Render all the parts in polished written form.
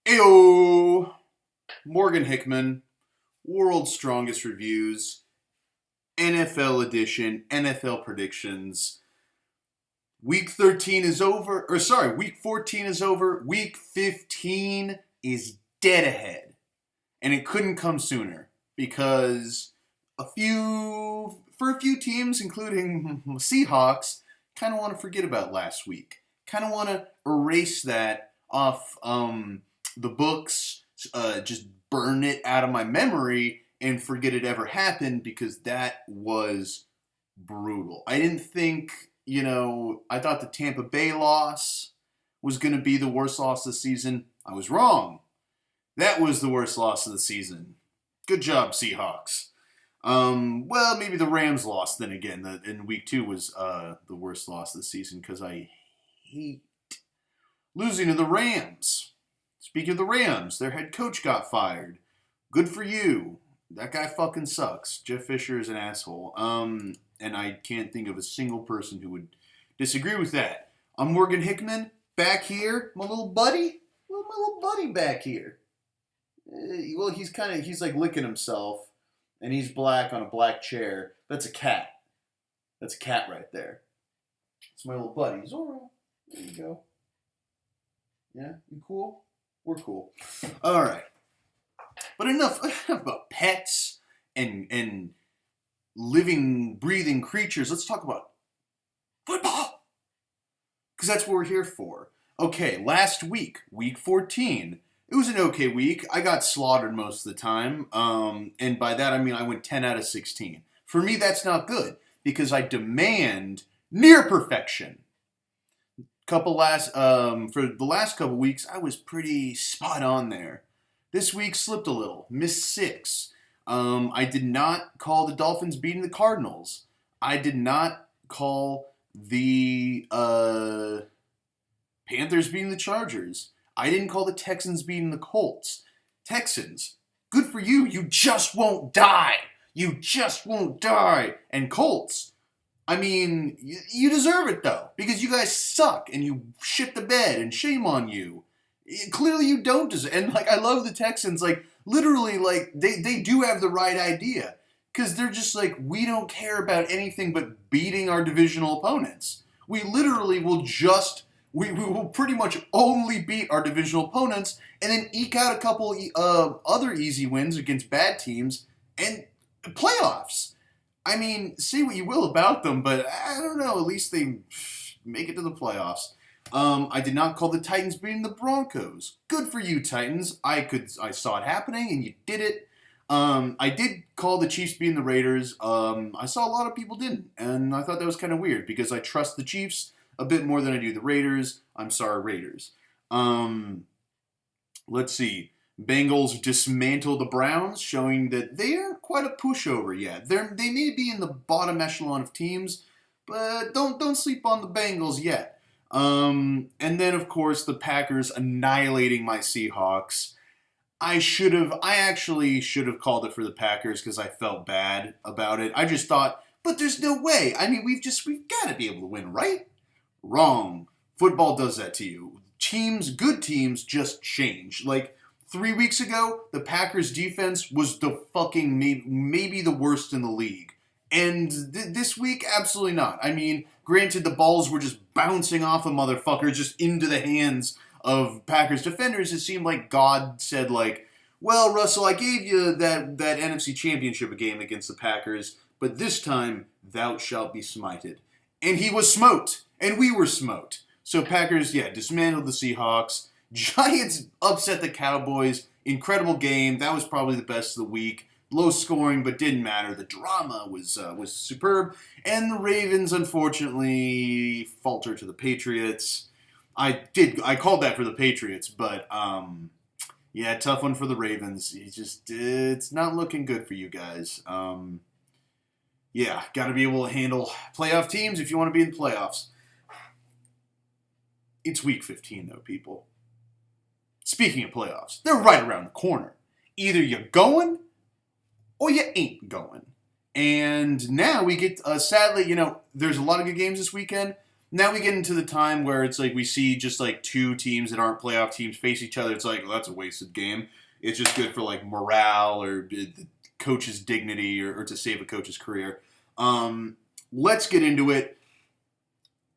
Ayo! Morgan Hickman, World's Strongest Reviews, NFL Edition, NFL Predictions. Week 13 is over, week 14 is over. Week 15 is dead ahead. And it couldn't come sooner because for a few teams, including Seahawks, kind of want to forget about last week. Kind of want to erase that off the books, just burn it out of my memory and forget it ever happened because that was brutal. I didn't think, I thought the Tampa Bay loss was going to be the worst loss of the season. I was wrong. That was the worst loss of the season. Good job, Seahawks. Well, maybe the Rams lost then again. In week 2 was the worst loss of the season because I hate losing to the Rams. Speaking of the Rams, their head coach got fired. Good for you. That guy fucking sucks. Jeff Fisher is an asshole. And I can't think of a single person who would disagree with that. I'm Morgan Hickman, back here. My little buddy back here. Well, he's like licking himself, and he's black on a black chair. That's a cat. That's a cat right there. It's my little buddy, Zorro. There you go. Yeah, you cool? We're cool. All right. But enough about pets and living, breathing creatures. Let's talk about football. Because that's what we're here for. Okay, last week, week 14. It was an okay week. I got slaughtered most of the time. And by that I mean I went 10 out of 16. For me, that's not good. Because I demand near perfection. For the last couple weeks, I was pretty spot on there. This week slipped a little, missed 6. I did not call the Dolphins beating the Cardinals. I did not call the Panthers beating the Chargers. I didn't call the Texans beating the Colts. Texans, good for you. You just won't die. You just won't die. And Colts, I mean, you deserve it, though, because you guys suck, and you shit the bed, and shame on you. Clearly you don't deserve it. And, I love the Texans. Literally, they do have the right idea, because they're just we don't care about anything but beating our divisional opponents. We literally will we will pretty much only beat our divisional opponents, and then eke out a couple other easy wins against bad teams, and playoffs. I mean, say what you will about them, but I don't know. At least they make it to the playoffs. I did not call the Titans beating the Broncos. Good for you, Titans. I saw it happening, and you did it. I did call the Chiefs beating the Raiders. I saw a lot of people didn't, and I thought that was kind of weird because I trust the Chiefs a bit more than I do the Raiders. I'm sorry, Raiders. Let's see. Bengals dismantle the Browns, showing that they aren't quite a pushover yet. They may be in the bottom echelon of teams, but don't sleep on the Bengals yet. And then, of course, the Packers annihilating my Seahawks. I actually should have called it for the Packers because I felt bad about it. I just thought, but there's no way. I mean, we've got to be able to win, right? Wrong. Football does that to you. Good teams just change. 3 weeks ago, the Packers defense was the fucking maybe the worst in the league. And this week, absolutely not. I mean, granted, the balls were just bouncing off of motherfuckers just into the hands of Packers defenders. It seemed like God said, well, Russell, I gave you that NFC Championship game against the Packers, but this time thou shalt be smited. And he was smote, and we were smote. So Packers, dismantled the Seahawks. Giants upset the Cowboys. Incredible game. That was probably the best of the week. Low scoring, but didn't matter. The drama was superb. And the Ravens, unfortunately, falter to the Patriots. I called that for the Patriots, but tough one for the Ravens. It's not looking good for you guys. Got to be able to handle playoff teams if you want to be in the playoffs. It's week 15, though, people. Speaking of playoffs, they're right around the corner. Either you're going or you ain't going. And now we get, sadly, there's a lot of good games this weekend. Now we get into the time where it's like we see just like two teams that aren't playoff teams face each other. It's like, well, that's a wasted game. It's just good for like morale or the coach's dignity or to save a coach's career. Let's get into it.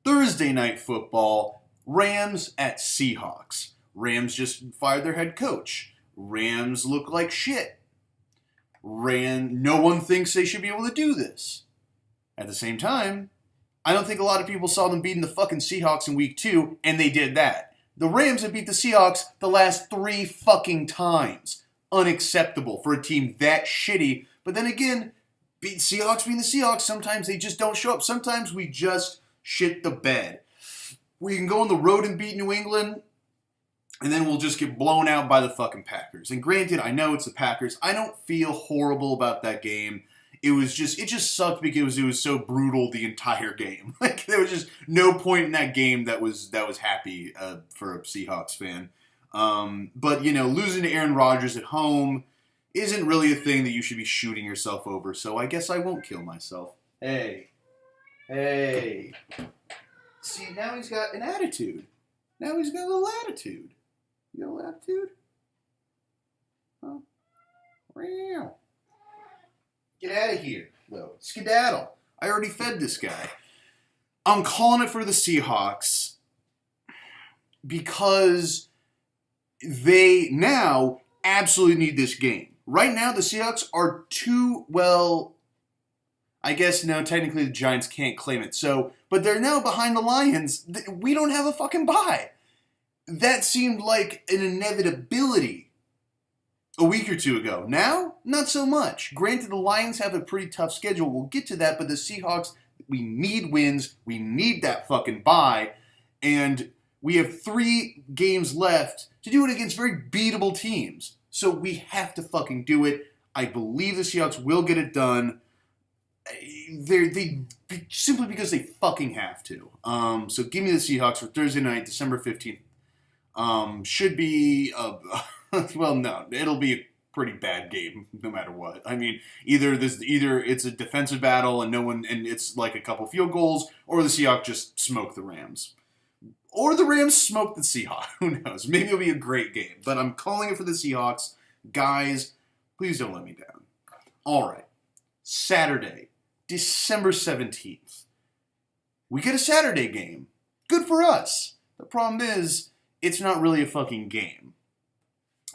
Thursday night football. Rams at Seahawks. Rams just fired their head coach. Rams look like shit. No one thinks they should be able to do this. At the same time, I don't think a lot of people saw them beating the fucking Seahawks in week 2, and they did that. The Rams have beat the Seahawks the last 3 fucking times. Unacceptable for a team that shitty. But then again, Seahawks being the Seahawks, sometimes they just don't show up. Sometimes we just shit the bed. We can go on the road and beat New England, and then we'll just get blown out by the fucking Packers. And granted, I know it's the Packers. I don't feel horrible about that game. It just sucked because it was so brutal the entire game. Like, there was just no point in that game that was happy for a Seahawks fan. But, losing to Aaron Rodgers at home isn't really a thing that you should be shooting yourself over, so I guess I won't kill myself. Hey. See, now he's got an attitude. Now he's got a little attitude. You got a little attitude? Huh? Real. Get out of here, though. Skedaddle. I already fed this guy. I'm calling it for the Seahawks because they now absolutely need this game. Right now, the Seahawks are I guess, no, technically the Giants can't claim it. But they're now behind the Lions. We don't have a fucking bye. That seemed like an inevitability a week or two ago. Now, not so much. Granted, the Lions have a pretty tough schedule. We'll get to that, but the Seahawks, we need wins. We need that fucking bye. And we have 3 games left to do it against very beatable teams. So we have to fucking do it. I believe the Seahawks will get it done. They simply because they fucking have to. So give me the Seahawks for Thursday night, December 15th. Should be well, no, it'll be a pretty bad game no matter what. I mean, either it's a defensive battle and it's like a couple field goals, or the Seahawks just smoke the Rams. Or the Rams smoke the Seahawks. Who knows? Maybe it'll be a great game. But I'm calling it for the Seahawks. Guys, please don't let me down. All right. Saturday, December 17th. We get a Saturday game. Good for us. The problem is, it's not really a fucking game.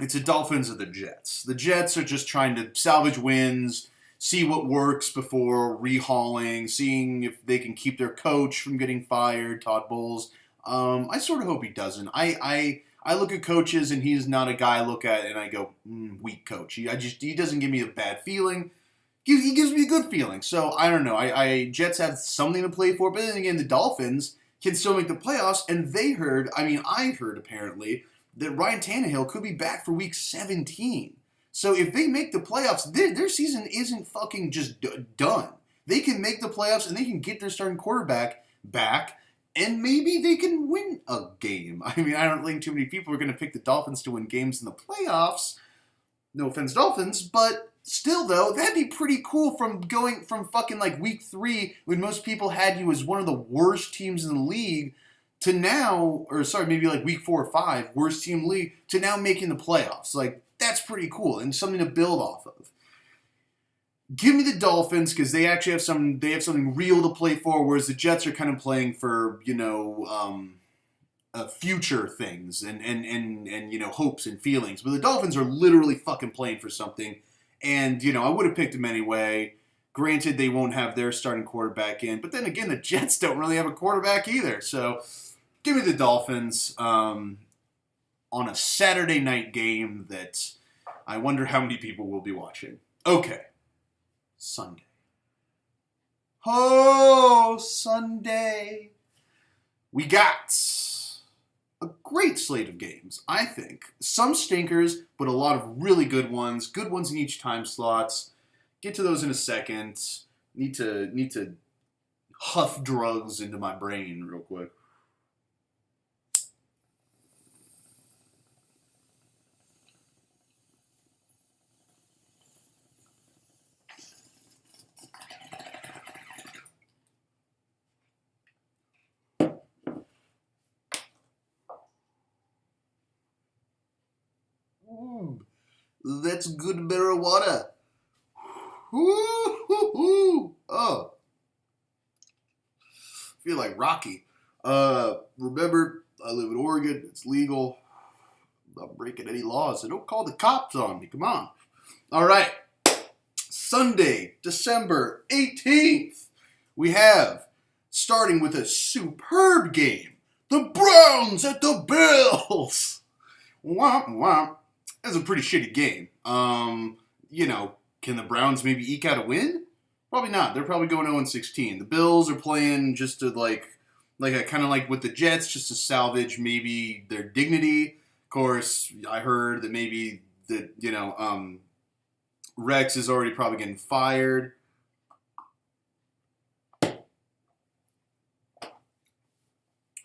It's the Dolphins or the Jets. The Jets are just trying to salvage wins, see what works before rehauling, seeing if they can keep their coach from getting fired, Todd Bowles. I sort of hope he doesn't. I look at coaches and he's not a guy I look at and I go, weak coach. He doesn't give me a bad feeling. He gives me a good feeling. So I don't know. Jets have something to play for, but then again, the Dolphins can still make the playoffs, and I heard apparently that Ryan Tannehill could be back for week 17. So if they make the playoffs, their season isn't fucking just done. They can make the playoffs and they can get their starting quarterback back, and maybe they can win a game. I mean, I don't think too many people are going to pick the Dolphins to win games in the playoffs. No offense, Dolphins, but still, though, that'd be pretty cool from going from fucking like week 3 when most people had you as one of the worst teams in the league to now, maybe like week 4 or 5, worst team in the league, to now making the playoffs. Like, that's pretty cool and something to build off of. Give me the Dolphins because they actually have something real to play for, whereas the Jets are kind of playing for, future things and hopes and feelings. But the Dolphins are literally fucking playing for something. And, I would have picked them anyway. Granted, they won't have their starting quarterback in. But then again, the Jets don't really have a quarterback either. So, give me the Dolphins on a Saturday night game that I wonder how many people will be watching. Okay. Sunday. Oh, Sunday. We got a great slate of games, I think. Some stinkers, but a lot of really good ones. Good ones in each time slots. Get to those in a second. Need to huff drugs into my brain real quick. That's good marijuana. Oh, feel like Rocky. Remember, I live in Oregon. It's legal. I'm not breaking any laws. So don't call the cops on me. Come on. All right. Sunday, December 18th. We have, starting with a superb game, the Browns at the Bills. Womp womp. That's a pretty shitty game. Can the Browns maybe eke out a win? Probably not. They're probably going 0-16. The Bills are playing just to kind of like with the Jets, just to salvage maybe their dignity. Of course, I heard that maybe that Rex is already probably getting fired.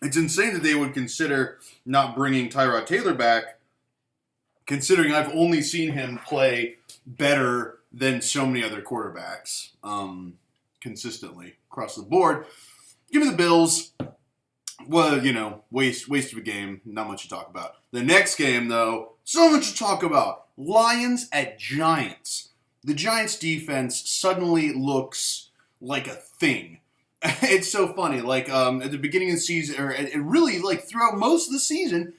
It's insane that they would consider not bringing Tyrod Taylor back, considering I've only seen him play better than so many other quarterbacks consistently across the board. Give me the Bills. Well, waste of a game. Not much to talk about. The next game, though, so much to talk about. Lions at Giants. The Giants defense suddenly looks like a thing. It's so funny. At the beginning of the season, or it really throughout most of the season,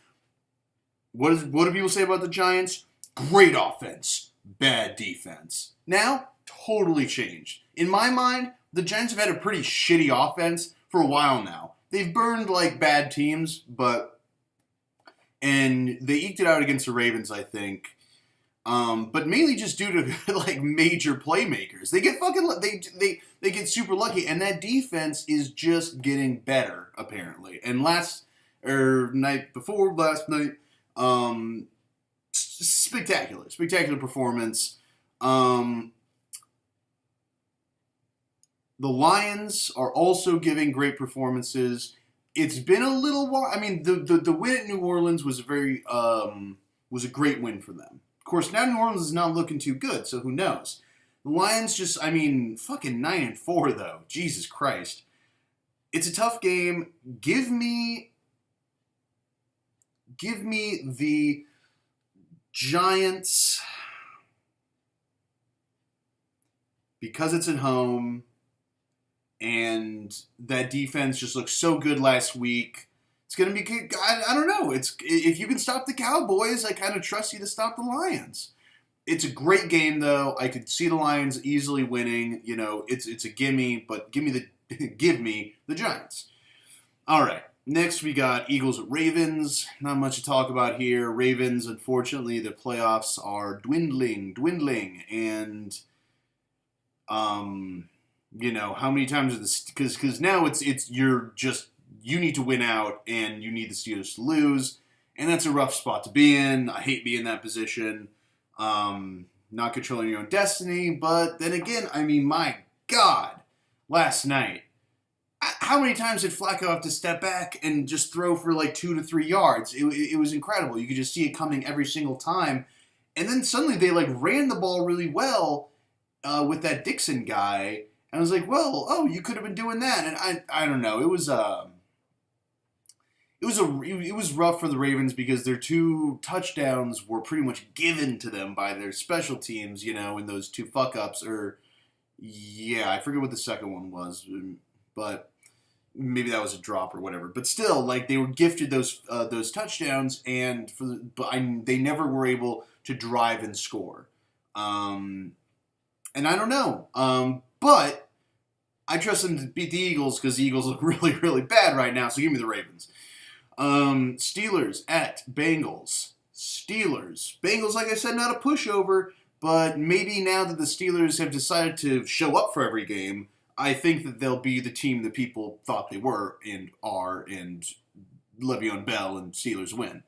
what do people say about the Giants? Great offense, bad defense. Now, totally changed. In my mind, the Giants have had a pretty shitty offense for a while now. They've burned bad teams, and they eked it out against the Ravens, I think. But mainly just due to major playmakers. They get they get super lucky, and that defense is just getting better apparently. And last night, spectacular performance. The Lions are also giving great performances. It's been a little while. I mean, the win at New Orleans was a great win for them. Of course, now New Orleans is not looking too good, so who knows? The Lions fucking 9-4 though. Jesus Christ. It's a tough game. Give me the Giants because it's at home and that defense just looked so good last week. It's going to be, I don't know. If you can stop the Cowboys, I kind of trust you to stop the Lions. It's a great game, though. I could see the Lions easily winning. It's a gimme, but give me the Giants. All right. Next, we got Eagles at Ravens. Not much to talk about here. Ravens, unfortunately, the playoffs are dwindling, and how many times are this? Because now you need to win out, and you need the Steelers to lose, and that's a rough spot to be in. I hate being in that position. Not controlling your own destiny, but then again, my God, last night, how many times did Flacco have to step back and just throw for 2 to 3 yards? It was incredible. You could just see it coming every single time, and then suddenly they ran the ball really well with that Dixon guy, and I was like, well, you could have been doing that, and I don't know. It was rough for the Ravens because their 2 touchdowns were pretty much given to them by their special teams, in those 2 fuck-ups. I forget what the second one was, but maybe that was a drop or whatever. But still, they were gifted those touchdowns, and they never were able to drive and score. And I don't know. But I trust them to beat the Eagles because the Eagles look really, really bad right now, so give me the Ravens. Steelers at Bengals. Bengals, like I said, not a pushover, but maybe now that the Steelers have decided to show up for every game, I think that they'll be the team that people thought they were and are, and Le'Veon Bell and Steelers win.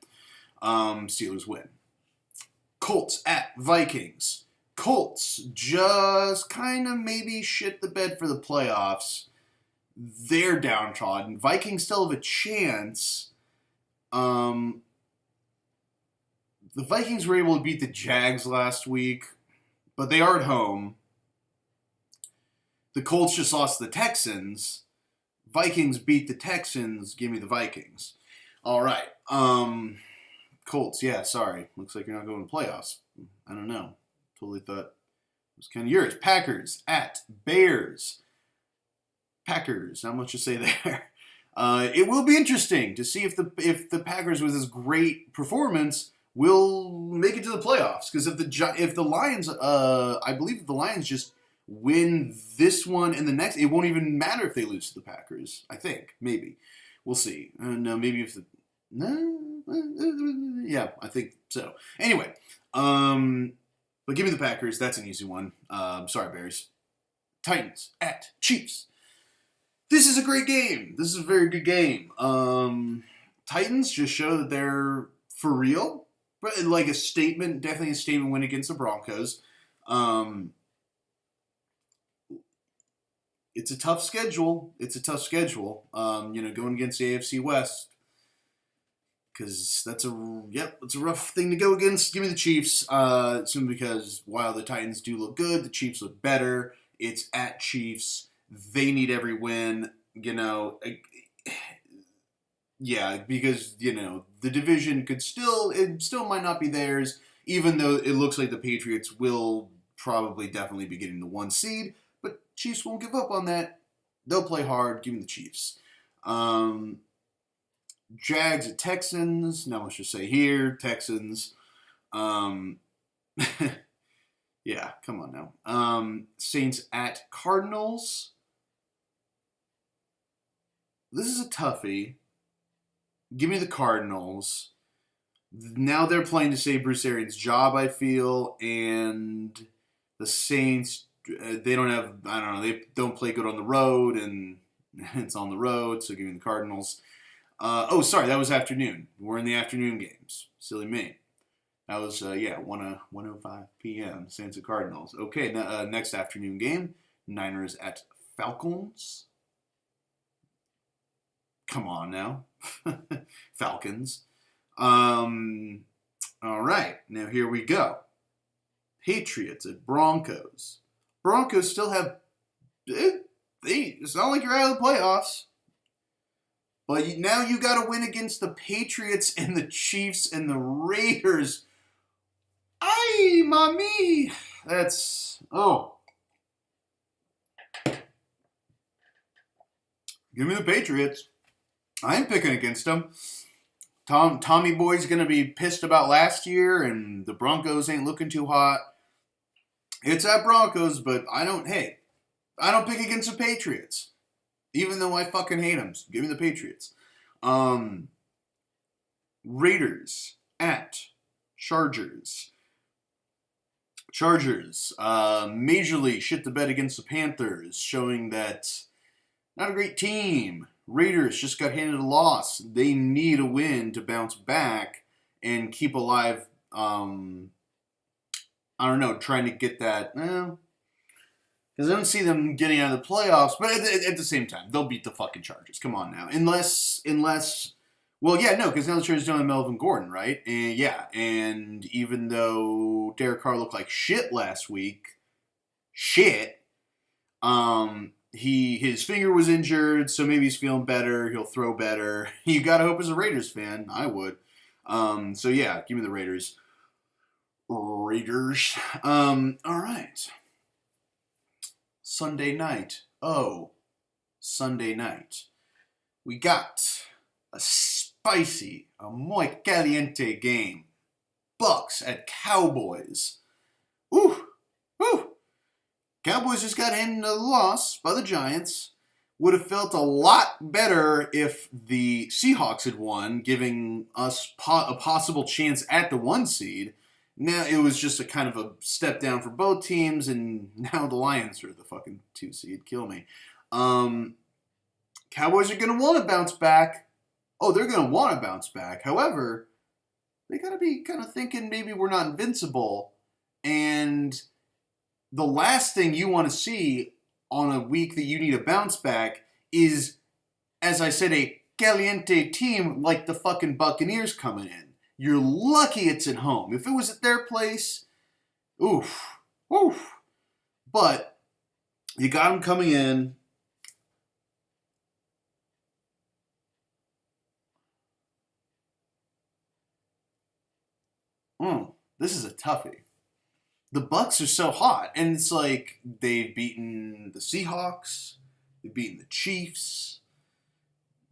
Colts at Vikings. Colts just kind of maybe shit the bed for the playoffs. They're downtrodden. Vikings still have a chance. The Vikings were able to beat the Jags last week, but they are at home. The Colts just lost to the Texans. Vikings beat the Texans. Give me the Vikings. All right. Colts. Yeah, sorry. Looks like you're not going to playoffs. I don't know. Totally thought it was kind of yours. Packers at Bears. Packers. Not much to say there. It will be interesting to see if the Packers with this great performance will make it to the playoffs. Because if the Lions, I believe if the Lions just win this one and the next, it won't even matter if they lose to the Packers. I think maybe we'll see. No, maybe if the yeah, I think so. Anyway, but give me the Packers. That's an easy one. Sorry, Bears. Titans at Chiefs. This is a great game. This is a very good game. Titans just show that they're for real, but like a statement, definitely a statement win against the Broncos. It's a tough schedule. Going against the AFC West, because it's a rough thing to go against. Give me the Chiefs, simply because while the Titans do look good, the Chiefs look better. It's at Chiefs. They need every win, because, the division still might not be theirs, even though it looks like the Patriots will definitely be getting the 1 seed, but Chiefs won't give up on that. They'll play hard. Give me the Chiefs. Jags at Texans. Not much to say here. Texans. Yeah, come on now. Saints at Cardinals. This is a toughie. Give me the Cardinals. Now they're playing to save Bruce Arians' job, I feel, and the Saints, they don't play good on the road, and it's on the road, so give me the Cardinals. That was afternoon. We're in the afternoon games. Silly me. That was, 1:05 p.m., Saints at Cardinals. Okay, next afternoon game, Niners at Falcons. Come on now. Falcons. All right, now here we go. Patriots at Broncos. Broncos still have... It's not like you're out of the playoffs. But now you got to win against the Patriots and the Chiefs and the Raiders. Ay, mami. That's... Oh. Give me the Patriots. I ain't picking against them. Tommy Boy's going to be pissed about last year, and the Broncos ain't looking too hot. It's at Broncos, but I don't pick against the Patriots. Even though I fucking hate them. So give me the Patriots. Raiders at Chargers. Chargers majorly shit the bed against the Panthers, showing that not a great team. Raiders just got handed a loss. They need a win to bounce back and keep alive. Trying to get that. Because I don't see them getting out of the playoffs, but at the same time, they'll beat the fucking Chargers. Come on now. Because now the Chargers don't have Melvin Gordon, right? And even though Derek Carr looked like shit last week, his finger was injured, so maybe he's feeling better. He'll throw better. You gotta hope as a Raiders fan. I would. Give me the Raiders. All right. Sunday night. We got a spicy, a muy caliente game. Bucks at Cowboys. Ooh. Cowboys just got handed a loss by the Giants. Would have felt a lot better if the Seahawks had won, giving us a possible chance at the 1 seed. Now it was just a kind of a step down for both teams, and now the Lions are the fucking 2 seed. Kill me. Cowboys are going to want to bounce back. Oh, they're going to want to bounce back. However, they got to be kind of thinking maybe we're not invincible. And the last thing you want to see on a week that you need a bounce back is, as I said, a caliente team like the fucking Buccaneers coming in. You're lucky it's at home. If it was at their place, oof. But you got them coming in. This is a toughie. The Bucks are so hot, and it's like they've beaten the Seahawks, they've beaten the Chiefs,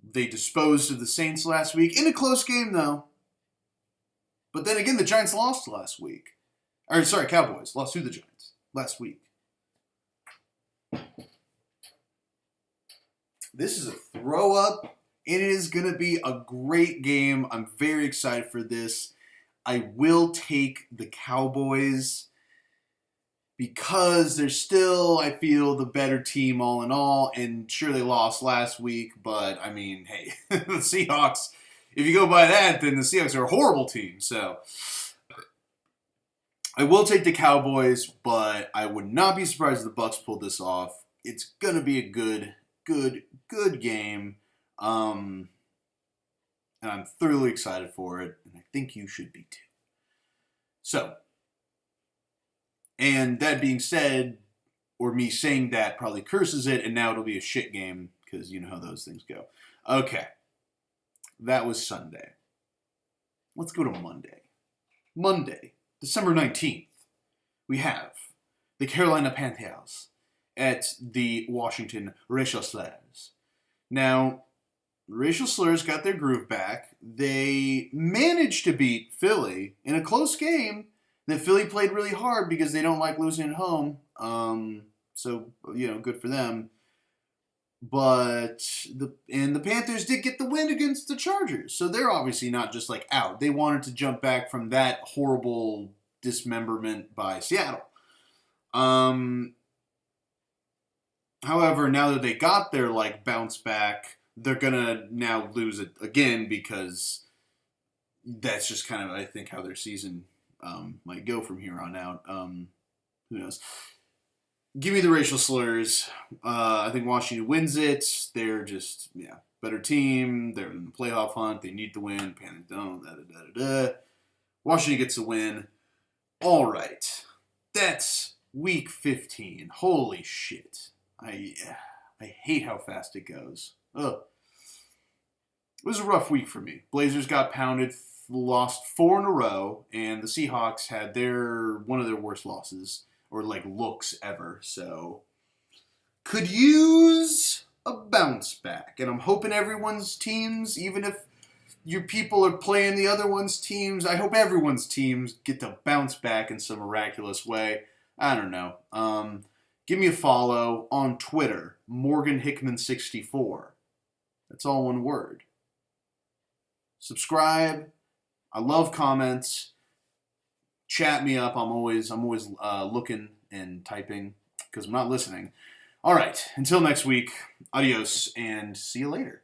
they disposed of the Saints last week in a close game though. But then again, the Giants lost last week. Cowboys lost to the Giants last week. This is a throw up. It is going to be a great game. I'm very excited for this. I will take the Cowboys because they're still, I feel, the better team all in all. And sure, they lost last week, but I mean, hey, the Seahawks, if you go by that, then the Seahawks are a horrible team. So I will take the Cowboys, but I would not be surprised if the Bucks pulled this off. It's going to be a good game. And I'm thoroughly excited for it, and I think you should be too. So, and that being said, or me saying that probably curses it, and now it'll be a shit game, because you know how those things go. Okay. That was Sunday. Let's go to Monday. Monday, December 19th, we have the Carolina Panthers at the Washington Racial Slurs. Now, Racial Slurs got their groove back. They managed to beat Philly in a close game that Philly played really hard because they don't like losing at home. So, good for them. But the Panthers did get the win against the Chargers. So they're obviously not just like out. They wanted to jump back from that horrible dismemberment by Seattle. However, now that they got their bounce back, they're gonna now lose it again because that's just kind of, I think, how their season might go from here on out. Who knows? Give me the Racial Slurs. I think Washington wins it. They're just, better team. They're in the playoff hunt. They need to win. Panthers don't. Washington gets the win. All right. That's week 15. Holy shit. I hate how fast it goes. Ugh. It was a rough week for me. Blazers got pounded, lost 4 in a row, and the Seahawks had one of their worst losses, or looks ever. So, could use a bounce back. And I'm hoping everyone's teams, even if your people are playing the other one's teams, I hope everyone's teams get to bounce back in some miraculous way. I don't know. Give me a follow on Twitter, MorganHickman64. That's all one word. Subscribe. I love comments. Chat me up. I'm always looking and typing because I'm not listening. All right. Until next week. Adios and see you later.